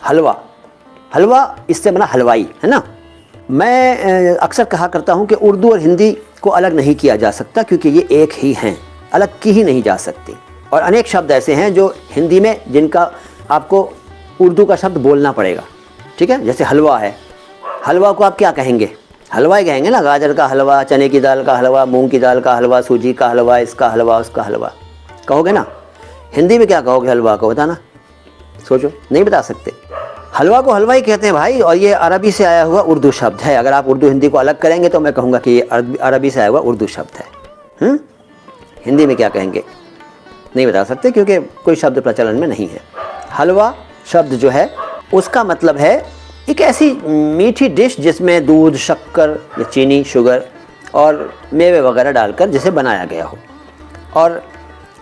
हलवा, हलवा इससे बना हलवाई, है ना। मैं अक्सर कहा करता हूँ कि उर्दू और हिंदी को अलग नहीं किया जा सकता, क्योंकि ये एक ही हैं, अलग की ही नहीं जा सकती। और अनेक शब्द ऐसे हैं जो हिंदी में जिनका आपको उर्दू का शब्द बोलना पड़ेगा, ठीक है। जैसे हलवा है, हलवा को आप क्या कहेंगे? हलवा ही कहेंगे ना। गाजर का हलवा, चने की दाल का हलवा, मूंग की दाल का हलवा, सूजी का हलवा, इसका हलवा, उसका हलवा कहोगे ना। हिंदी में क्या कहोगे हलवा को, बताना, सोचो, नहीं बता सकते। हलवा को हलवा ही कहते हैं भाई, और ये अरबी से आया हुआ उर्दू शब्द है। अगर आप उर्दू हिंदी को अलग करेंगे तो मैं कहूँगा कि ये अरबी से आया हुआ उर्दू शब्द है। हिंदी में क्या कहेंगे, नहीं बता सकते, क्योंकि कोई शब्द प्रचलन में नहीं है। हलवा शब्द जो है उसका मतलब है एक ऐसी मीठी डिश जिसमें दूध, शक्कर या चीनी, शुगर और मेवे वगैरह डालकर जिसे बनाया गया हो, और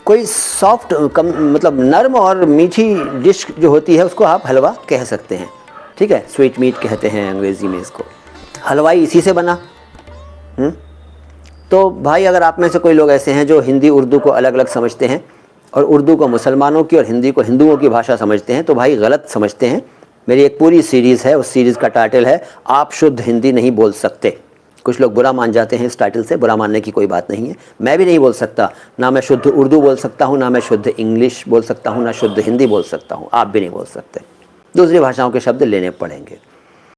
कोई सॉफ्ट मतलब नरम और मीठी डिश जो होती है उसको आप हलवा कह सकते हैं, ठीक है। स्वीट मीट कहते हैं अंग्रेज़ी में इसको। हलवाई इसी से बना। तो भाई अगर आप में से कोई लोग ऐसे हैं जो हिंदी उर्दू को अलग अलग समझते हैं और उर्दू को मुसलमानों की और हिंदी को हिंदुओं की भाषा समझते हैं, तो भाई गलत समझते हैं। मेरी एक पूरी सीरीज़ है, उस सीरीज़ का टाइटल है आप शुद्ध हिंदी नहीं बोल सकते। कुछ लोग बुरा मान जाते हैं इस टाइटल से, बुरा मानने की कोई बात नहीं है। मैं भी नहीं बोल सकता, ना मैं शुद्ध उर्दू बोल सकता हूँ, ना मैं शुद्ध इंग्लिश बोल सकता हूँ, ना शुद्ध हिंदी बोल सकता हूँ। आप भी नहीं बोल सकते, दूसरी भाषाओं के शब्द लेने पड़ेंगे।